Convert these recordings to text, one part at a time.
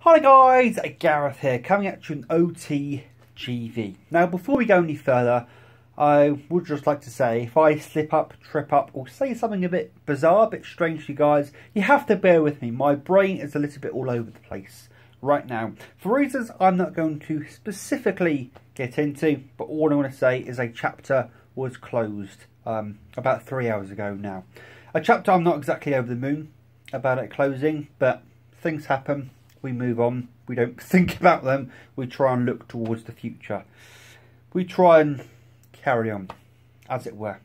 Hi guys, Gareth here, coming at you in OTGV. Now before we go any further, I would just like to say, if I slip up, trip up, or say something a bit bizarre, a bit strange to you guys, you have to bear with me. My brain is a little bit all over the place right now, for reasons I'm not going to specifically get into, but all I want to say is a chapter was closed about 3 hours ago now. A chapter I'm not exactly over the moon about it closing, but things happen. We move on. We don't think about them. We try and look towards the future. We try and carry on, as it were.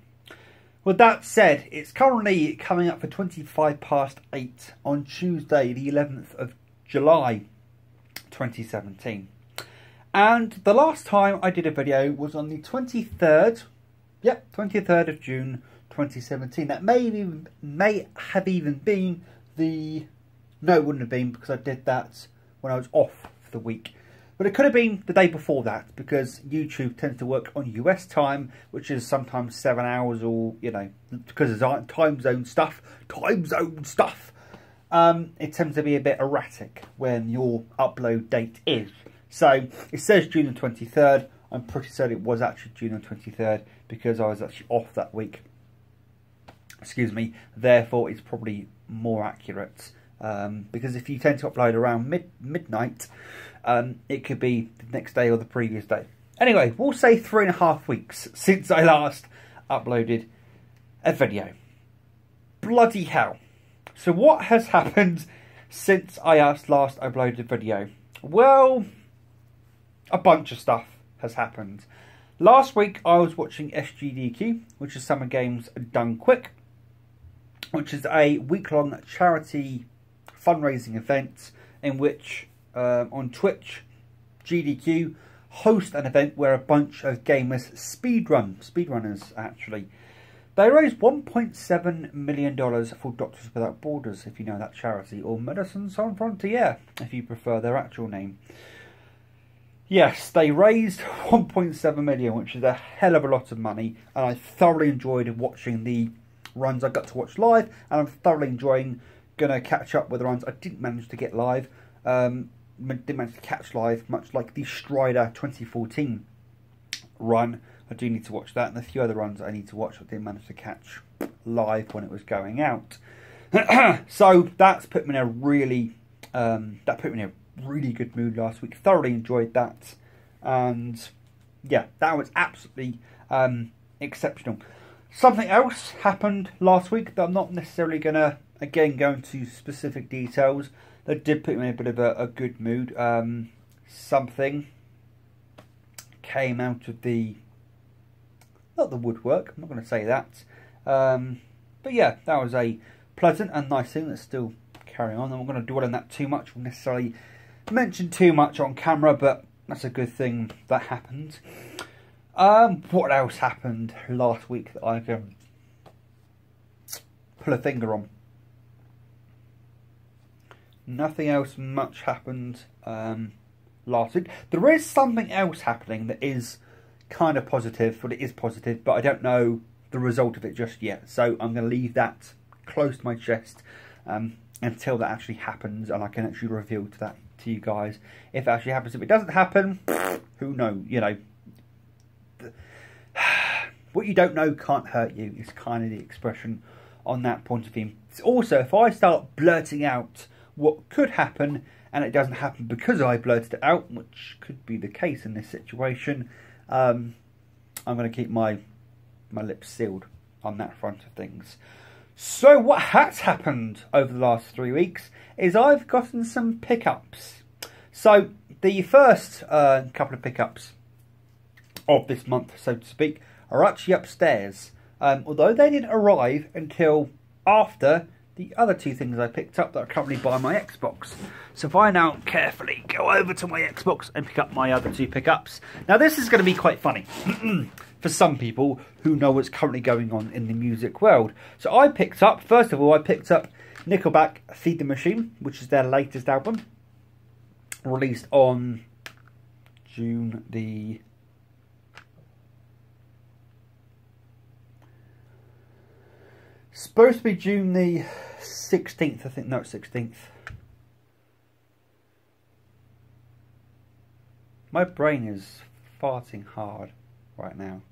With that said, it's currently coming up for 8:25 on Tuesday, the 11th of July, 2017. And the last time I did a video was on the 23rd, 23rd of June, 2017. That may have even been the... No, it wouldn't have been, because I did that when I was off for the week. But it could have been the day before that, because YouTube tends to work on US time, which is sometimes 7 hours, or, you know, because of time zone stuff, it tends to be a bit erratic when your upload date is. So, it says June the 23rd. I'm pretty certain it was actually June the 23rd, because I was actually off that week. Excuse me. Therefore, it's probably more accurate. Because if you tend to upload around midnight, it could be the next day or the previous day. Anyway, we'll say 3.5 weeks since I last uploaded a video. Bloody hell. So what has happened since I last uploaded a video? Well, a bunch of stuff has happened. Last week I was watching SGDQ, which is Summer Games Done Quick, which is a week-long charity fundraising event in which on Twitch GDQ host an event where a bunch of gamers speedrunners actually, they raised $1.7 million for Doctors Without Borders, if you know that charity, or Medicine Sans Frontières if you prefer their actual name. Yes, they raised 1.7 million, which is a hell of a lot of money, and I thoroughly enjoyed watching the runs I got to watch live, and I'm thoroughly enjoying going to catch up with the runs I didn't manage to get live, didn't manage to catch live, much like the Strider 2014 run. I do need to watch that, and a few other runs I need to watch I didn't manage to catch live when it was going out. So that's put me in a really good mood last week. Thoroughly enjoyed that, and yeah, that was absolutely exceptional. Something else happened last week that I'm not necessarily going to again go into specific details. That did put me in a bit of a good mood. Something came out of the, not the woodwork, I'm not going to say that, but yeah, that was a pleasant and nice thing that's still carrying on. I'm not going to dwell on that too much, or necessarily mention too much on camera, but that's a good thing that happened. What else happened last week that I can pull a finger on? Nothing else much happened last week. There is something else happening that is kind of positive. Well, it is positive, but I don't know the result of it just yet. So I'm going to leave that close to my chest until that actually happens, and I can actually reveal that to you guys if it actually happens. If it doesn't happen, who knows? You know, what you don't know can't hurt you is kind of the expression on that point of view. Also, if I start blurting out what could happen and it doesn't happen because I blurted it out, which could be the case in this situation, I'm going to keep my lips sealed on that front of things. So what has happened over the last 3 weeks is I've gotten some pickups. So the first couple of pickups of this month, so to speak, are actually upstairs, although they didn't arrive until after the other two things I picked up that are currently by my Xbox. So if I now carefully go over to my Xbox and pick up my other two pickups. Now this is going to be quite funny for some people who know what's currently going on in the music world. So I picked up, first of all, Nickelback Feed the Machine, which is their latest album, released on June the... supposed to be June the 16th, I think. No, 16th. My brain is farting hard right now.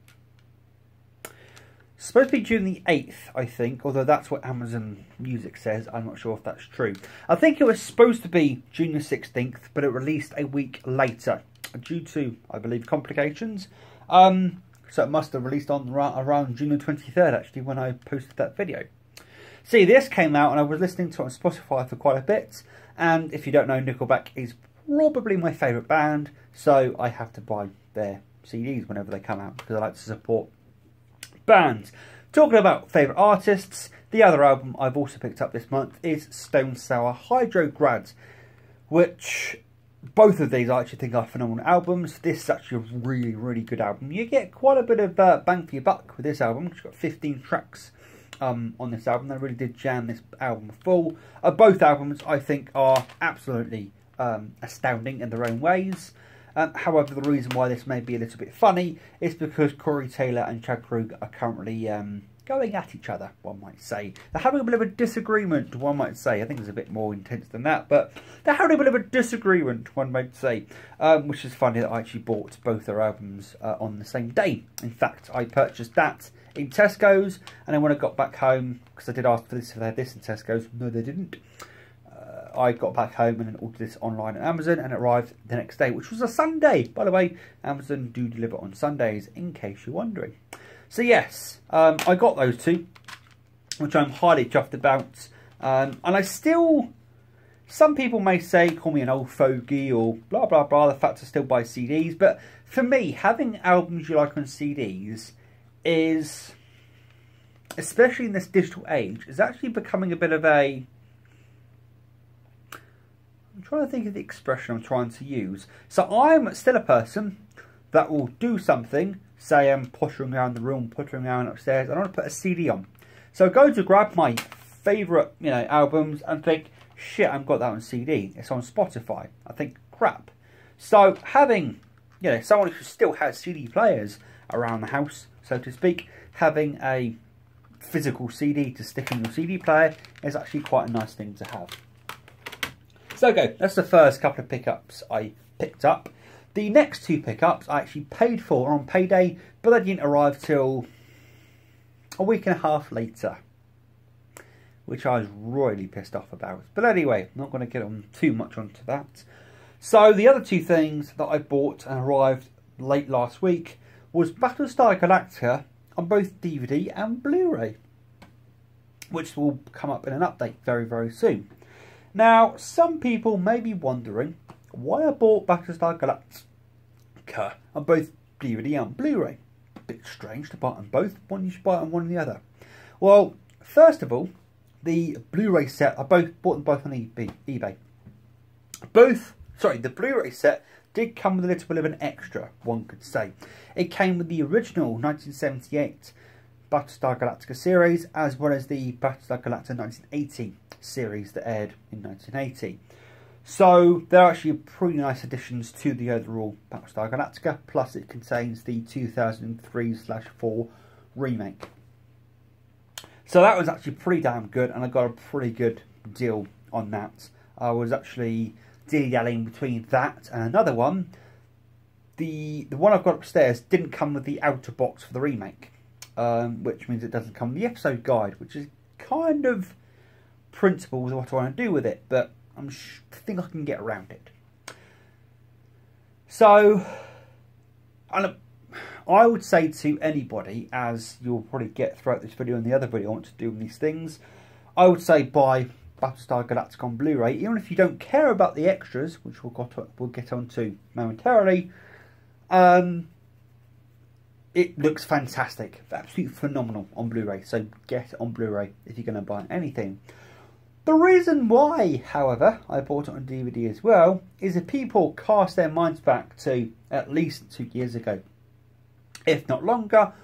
It's supposed to be June the 8th, I think, although that's what Amazon Music says. I'm not sure if that's true. I think it was supposed to be June the 16th, but it released a week later due to, I believe, complications. So it must have released on around June the 23rd, actually, when I posted that video. See, this came out and I was listening to it on Spotify for quite a bit. And if you don't know, Nickelback is probably my favourite band. So I have to buy their CDs whenever they come out because I like to support bands. Talking about favourite artists, the other album I've also picked up this month is Stone Sour Hydrograd, which both of these I actually think are phenomenal albums. This is actually a really, really good album. You get quite a bit of bang for your buck with this album. It's got 15 tracks on this album. They really did jam this album full. Both albums I think are absolutely astounding in their own ways. However, the reason why this may be a little bit funny is because Corey Taylor and Chad Krug are currently going at each other, one might say. They're having a bit of a disagreement, one might say. I think it's a bit more intense than that, but they're having a bit of a disagreement, one might say. Which is funny that I actually bought both their albums on the same day. In fact, I purchased that in Tesco's, and then when I got back home, because I did ask for this, if they had this in Tesco's, no they didn't. I got back home and then ordered this online at Amazon, and it arrived the next day, which was a Sunday. By the way, Amazon do deliver on Sundays, in case you're wondering. So yes, I got those two, which I'm highly chuffed about. And I still, some people may say, call me an old fogey or blah, blah, blah, the fact I still buy CDs. But for me, having albums you like on CDs is, especially in this digital age, is actually becoming a bit of a... I'm trying to think of the expression I'm trying to use. So I'm still a person that will do something, say I'm pottering around the room, pottering around upstairs, and I want to put a CD on. So I go to grab my favourite, albums and think, shit, I haven't got that on CD. It's on Spotify. I think, crap. So having, someone who still has CD players around the house, so to speak, having a physical CD to stick in your CD player is actually quite a nice thing to have. So okay, that's the first couple of pickups I picked up. The next two pickups I actually paid for on payday, but they didn't arrive till a week and a half later, which I was really pissed off about. But anyway, I'm not going to get on too much onto that. So the other two things that I bought and arrived late last week was Battlestar Galactica on both DVD and Blu-ray, which will come up in an update very, very soon. Now, some people may be wondering why I bought Battlestar Galactica on both DVD and Blu-ray. A bit strange to buy on both. Why don't you buy it on one or the other? Well, first of all, the Blu-ray set, I bought them both on eBay. The Blu-ray set did come with a little bit of an extra, one could say. It came with the original 1978 Battlestar Galactica series, as well as the Battlestar Galactica 1980 series that aired in 1980. So they're actually pretty nice additions to the overall Battlestar Galactica, plus it contains the 2003/4 remake. So that was actually pretty damn good, and I got a pretty good deal on that. I was actually dilly-dallying between that and another one. The one I've got upstairs didn't come with the outer box for the remake, which means it doesn't come with the episode guide, which is kind of principle with what I want to do with it, but I think I can get around it. So, I would say to anybody, as you'll probably get throughout this video and the other video I want to do with these things, I would say buy Battlestar Galactica on Blu-ray, even if you don't care about the extras, which we'll get onto momentarily. It looks fantastic, absolutely phenomenal on Blu-ray, so get it on Blu-ray if you're going to buy anything. The reason why, however, I bought it on DVD as well, is if people cast their minds back to at least 2 years ago, if not longer,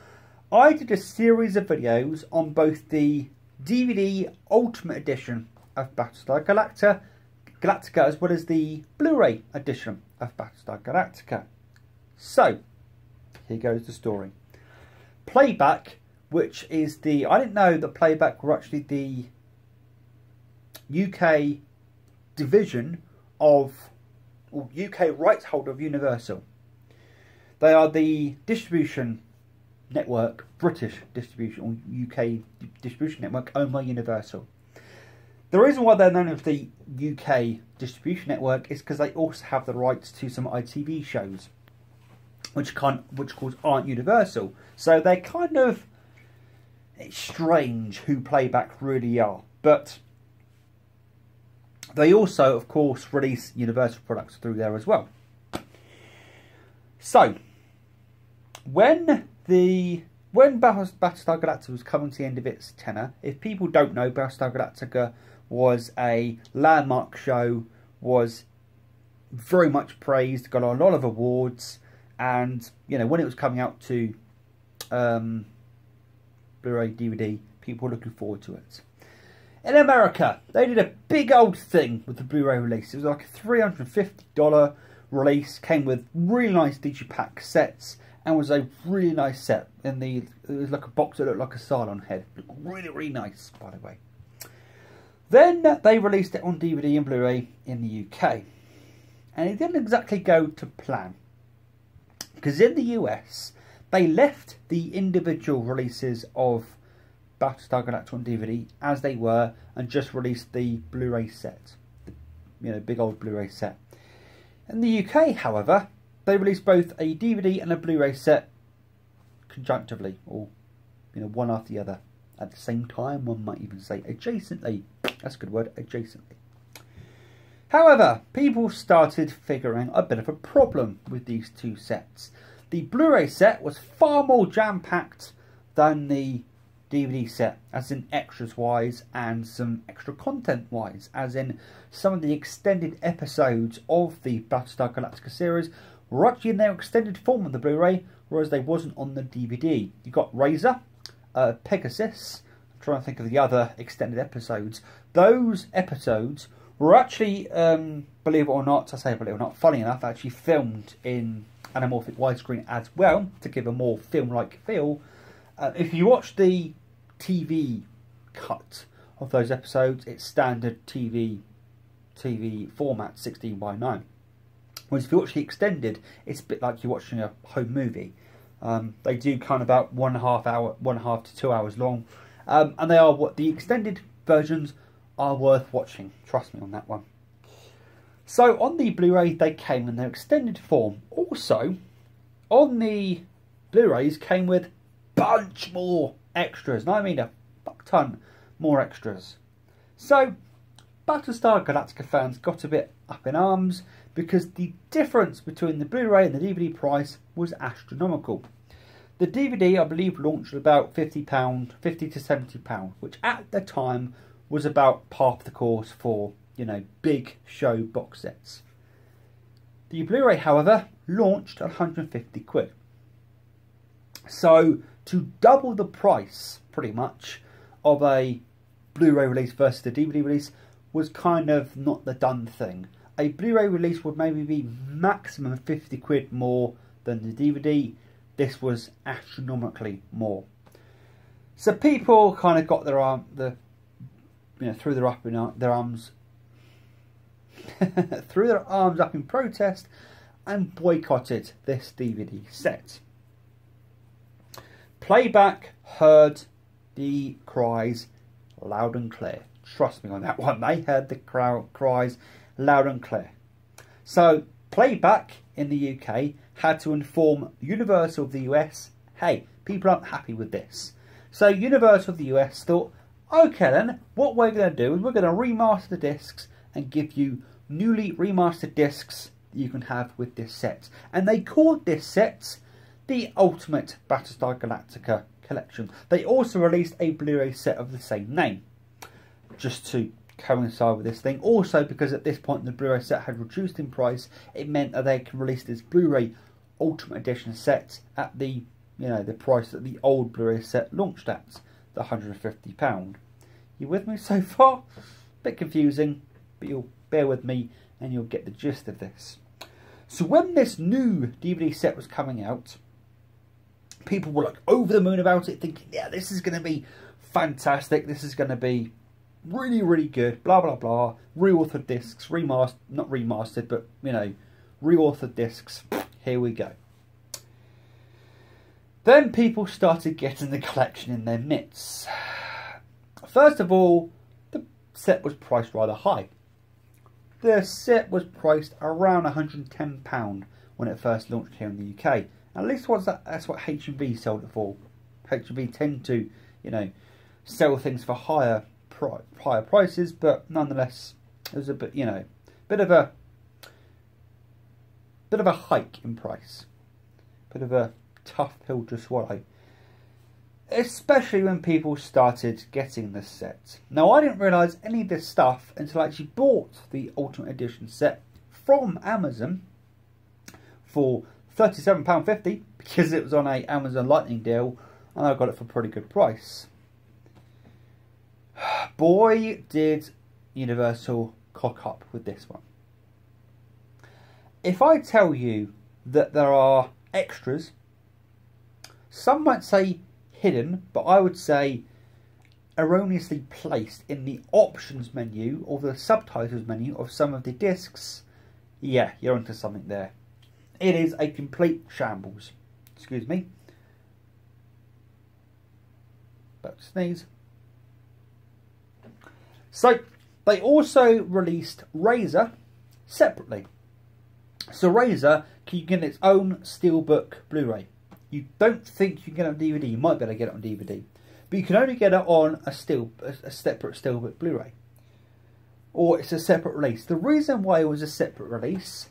I did a series of videos on both the DVD Ultimate Edition of Battlestar Galactica as well as the Blu-ray edition of Battlestar Galactica. So, here goes the story. Playback, which is the... I didn't know that Playback were actually the UK division of or UK rights holder of Universal. They are the distribution network, British distribution or UK distribution network owned by Universal. The reason why they're known as the UK distribution network is because they also have the rights to some ITV shows, which of course aren't Universal. So they're kind of, it's strange who Playback really are, but they also, of course, release Universal products through there as well. So, when Battlestar Galactica was coming to the end of its tenure, if people don't know, Battlestar Galactica was a landmark show, was very much praised, got a lot of awards, and you know, when it was coming out to Blu-ray, DVD, people were looking forward to it. In America, they did a big old thing with the Blu-ray release. It was like a $350 release, came with really nice digipack sets, and was a really nice set. It was like a box that looked like a Cylon head. Looked really, really nice, by the way. Then they released it on DVD and Blu-ray in the UK. And it didn't exactly go to plan. Because in the US, they left the individual releases of Battlestar Galactica on DVD as they were, and just released the Blu-ray set. You know, big old Blu-ray set. In the UK, however, they released both a DVD and a Blu-ray set conjunctively, or you know, one after the other at the same time. One might even say adjacently. That's a good word, adjacently. However, people started figuring a bit of a problem with these two sets. The Blu-ray set was far more jam-packed than the DVD set, as in extras-wise and some extra content-wise, as in some of the extended episodes of the Battlestar Galactica series were actually in their extended form on the Blu-ray, whereas they wasn't on the DVD. You got Razor, Pegasus. I'm trying to think of the other extended episodes. Those episodes were actually, believe it or not, I say believe it or not, funny enough, actually filmed in anamorphic widescreen as well, to give a more film-like feel. If you watch the TV cut of those episodes, it's standard TV format, 16:9. Whereas if you watch the extended, it's a bit like you're watching a home movie. They do kind of about 1.5 to 2 hours long, and they are what the extended versions are worth watching. Trust me on that one. So on the Blu-ray, they came in their extended form. Also, on the Blu-rays came with bunch more extras, and I mean a fuck ton more extras. So Battlestar Galactica fans got a bit up in arms because the difference between the Blu-ray and the DVD price was astronomical. The DVD, I believe, launched at about £50 to £70, which at the time was about half the cost for, you know, big show box sets. The Blu-ray, however, launched at 150 quid. So to double the price, pretty much, of a Blu-ray release versus the DVD release was kind of not the done thing. A Blu-ray release would maybe be maximum 50 quid more than the DVD. This was astronomically more. So people kind of got their threw their arms up in protest and boycotted this DVD set. Playback heard the cries loud and clear. Trust me on that one. They heard the cries loud and clear. So Playback in the UK had to inform Universal of the US, hey, people aren't happy with this. So Universal of the US thought, okay then, what we're going to do is we're going to remaster the discs and give you newly remastered discs that you can have with this set. And they called this set the Ultimate Battlestar Galactica Collection. They also released a Blu-ray set of the same name, just to coincide with this thing. Also, because at this point the Blu-ray set had reduced in price, it meant that they can release this Blu-ray Ultimate Edition set at the, you know, the price that the old Blu-ray set launched at, the £150. You with me so far? Bit confusing, but you'll bear with me and you'll get the gist of this. So when this new DVD set was coming out, people were like over the moon about it, thinking, yeah, this is going to be fantastic. This is going to be, really, really good, blah, blah, blah, reauthored discs, not remastered, but, you know, reauthored discs, here we go. Then people started getting the collection in their mitts. First of all, the set was priced rather high. The set was priced around £110 when it first launched here in the UK. At least that's what H&V sold it for. H&V tend to, you know, sell things for higher prices, but nonetheless, it was a bit, you know, bit of a hike in price, bit of a tough pill to swallow, especially when people started getting this set. Now, I didn't realise any of this stuff until I actually bought the Ultimate Edition set from Amazon for £37.50 because it was on a Amazon Lightning deal, and I got it for a pretty good price. Boy, did Universal cock up with this one. If I tell you that there are extras, some might say hidden, but I would say erroneously placed in the options menu or the subtitles menu of some of the discs, yeah, you're onto something there. It is a complete shambles. Excuse me. About to sneeze. So, they also released Razor separately. So Razor can get its own Steelbook Blu-ray. You don't think you can get it on DVD. You might be able to get it on DVD. But you can only get it on a separate Steelbook Blu-ray. Or it's a separate release. The reason why it was a separate release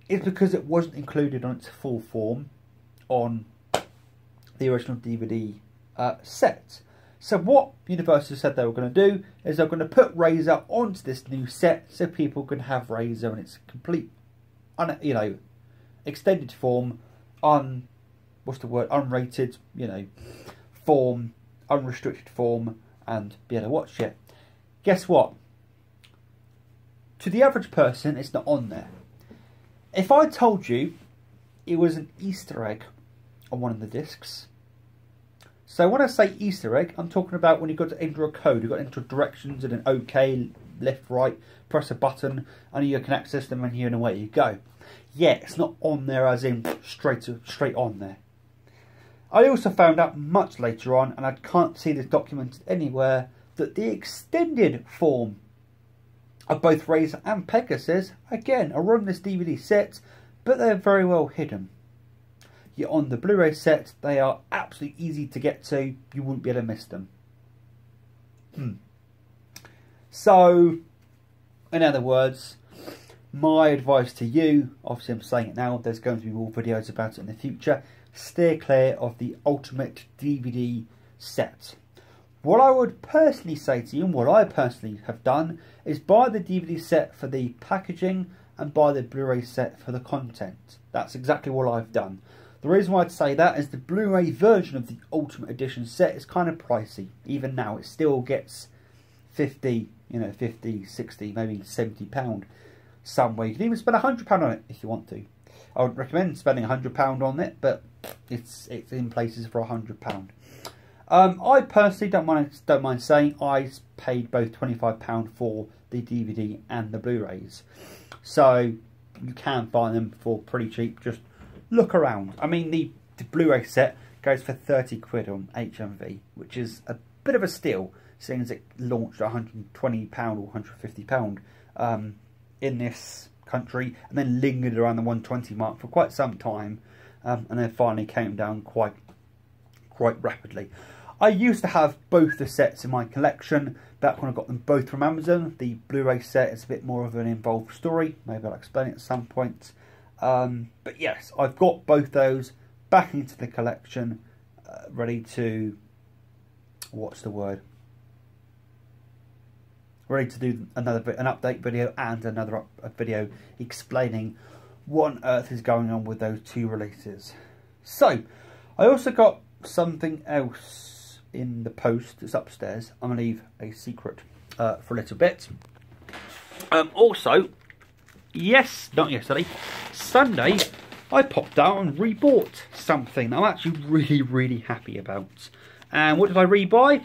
is because it wasn't included on its full form on the original DVD set. So what Universal said they were going to do is they're going to put Razor onto this new set so people can have Razor in its complete, you know, extended form, unrated, you know, form, unrestricted form, and be able to watch it. Guess what? To the average person, it's not on there. If I told you it was an Easter egg on one of the discs. So when I say Easter egg, I'm talking about when you've got to enter a code, you've got to enter directions and an OK, left, right, press a button, and you can access the menu and away you go. Yeah, it's not on there as in straight on there. I also found out much later on, and I can't see this documented anywhere, that the extended form of both Razor and Pegasus, again, are on this DVD set, but they're very well hidden. Yet on the Blu-ray set, they are absolutely easy to get to. You wouldn't be able to miss them. So, in other words, my advice to you, obviously I'm saying it now, there's going to be more videos about it in the future, steer clear of the Ultimate DVD set. What I would personally say to you, and what I personally have done, is buy the DVD set for the packaging and buy the Blu-ray set for the content. That's exactly what I've done. The reason why I'd say that is the Blu-ray version of the Ultimate Edition set is kind of pricey. Even now, it still gets 50, 60, maybe £70 somewhere. You can even spend £100 on it if you want to. I would recommend spending £100 on it, but it's in places for £100. I personally don't mind saying I paid both £25 for the DVD and the Blu-rays, so you can find them for pretty cheap. Just look around. I mean, the Blu-ray set goes for £30 on HMV, which is a bit of a steal, seeing as it launched at £120 or £150 in this country, and then lingered around the £120 mark for quite some time, and then finally came down quite rapidly. I used to have both the sets in my collection back when I got them both from Amazon. The Blu-ray set is a bit more of an involved story. Maybe I'll explain it at some point. But yes, I've got both those back into the collection, ready to, ready to do an update video and another video explaining what on earth is going on with those two releases. So, I also got something else in the post. It's upstairs. I'm going to leave a secret for a little bit. Also, not yesterday, Sunday, I popped out and rebought something that I'm actually really happy about. And what did I rebuy?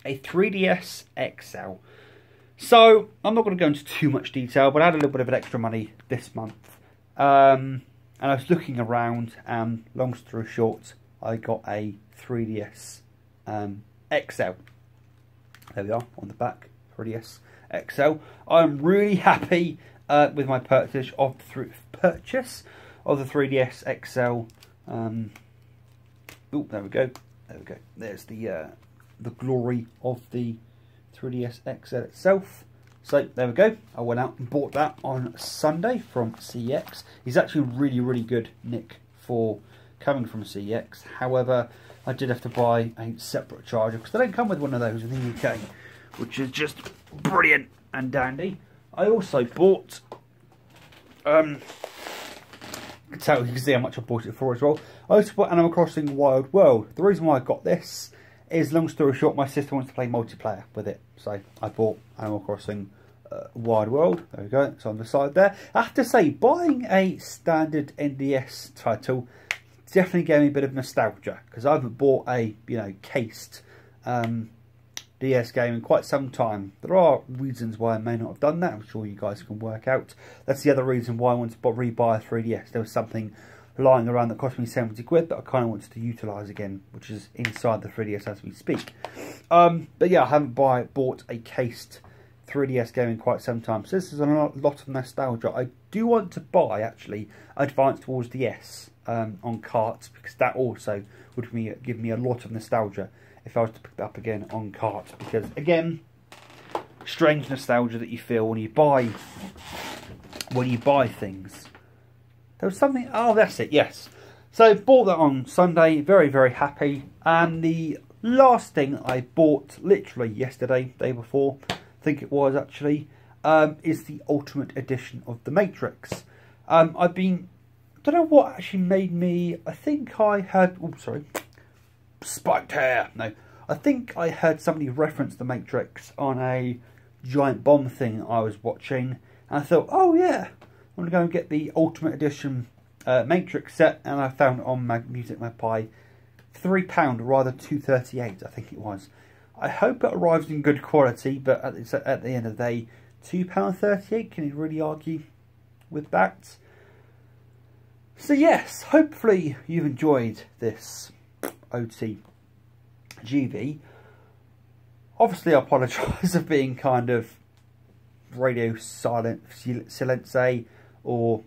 a 3DS XL. So, I'm not going to go into too much detail, but I had a little bit of an extra money this month. And I was looking around, and long story short, I got a 3DS XL. There we are, on the back, 3DS XL. I'm really happy with my purchase of the 3DS XL. Oh, there we go. There we go. There's the glory of the 3DS XL itself. So there we go. I went out and bought that on Sunday from CX. He's actually really, really good, Nick, for coming from CX. However, I did have to buy a separate charger because they don't come with one of those in the UK, which is just brilliant and dandy. I also bought, you can see how much I bought it for as well. I also bought Animal Crossing Wild World. The reason why I got this is, long story short, my sister wants to play multiplayer with it. So I bought Animal Crossing Wild World. There we go, it's on the side there. I have to say, buying a standard NDS title definitely gave me a bit of nostalgia, because I haven't bought a, cased DS game in quite some time. There are reasons why I may not have done that. I'm sure you guys can work out. That's the other reason why I wanted to rebuy a 3DS. There was something lying around that cost me 70 quid that I kind of wanted to utilise again, which is inside the 3DS as we speak. But yeah, I haven't bought a cased 3DS game in quite some time, so this is a lot of nostalgia. I do want to buy, actually, Advance Wars DS on carts, because that also would give me a lot of nostalgia if I was to pick that up again on cart, because again, strange nostalgia that you feel when you buy things. There was something, oh that's it, yes. So bought that on Sunday, very, very happy. And the last thing I bought literally yesterday, day before, I think it was actually, is the Ultimate Edition of The Matrix. I don't know what actually made me, I think I heard, oh sorry, spiked hair, no. I think I heard somebody reference The Matrix on a giant bomb thing I was watching. And I thought, oh yeah, I'm going to go and get the Ultimate Edition Matrix set, and I found it on Music Magpie, £3, rather £2.38 I think it was. I hope it arrives in good quality, but at the end of the day, £2.38, can you really argue with that? So yes, hopefully you've enjoyed this OTGV. Obviously I apologise for being kind of radio silence or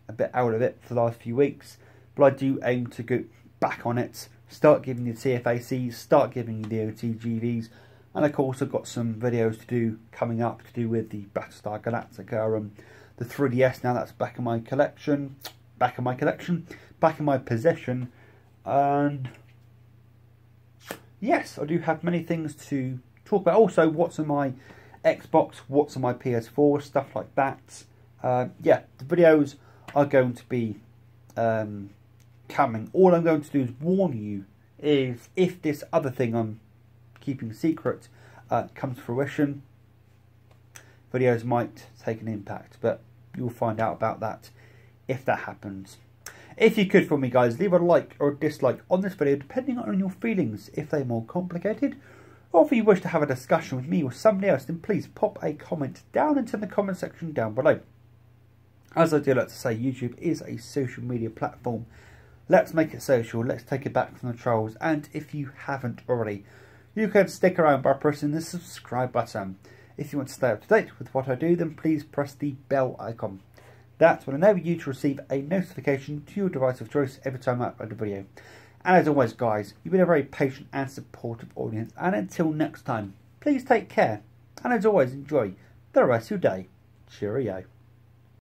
a bit out of it for the last few weeks, but I do aim to go back on it, start giving you the TFACs, start giving you the OTGVs, and of course I've got some videos to do coming up to do with the Battlestar Galactica and the 3DS. Now that's back in my collection, back in my possession, and yes, I do have many things to talk about. Also, what's on my Xbox, what's on my PS4, stuff like that. Yeah, the videos are going to be coming. All I'm going to do is warn you is if this other thing I'm keeping secret comes to fruition, videos might take an impact, but you'll find out about that if that happens. If you could for me guys, leave a like or a dislike on this video depending on your feelings, if they're more complicated, or if you wish to have a discussion with me or somebody else, then please pop a comment down into the comment section down below. As I do like to say, YouTube is a social media platform. Let's make it social, let's take it back from the trolls, and if you haven't already, you can stick around by pressing the subscribe button. If you want to stay up to date with what I do, then please press the bell icon. That will enable you to receive a notification to your device of choice every time I upload a video. And as always guys, you've been a very patient and supportive audience, and until next time, please take care, and as always enjoy the rest of your day. Cheerio.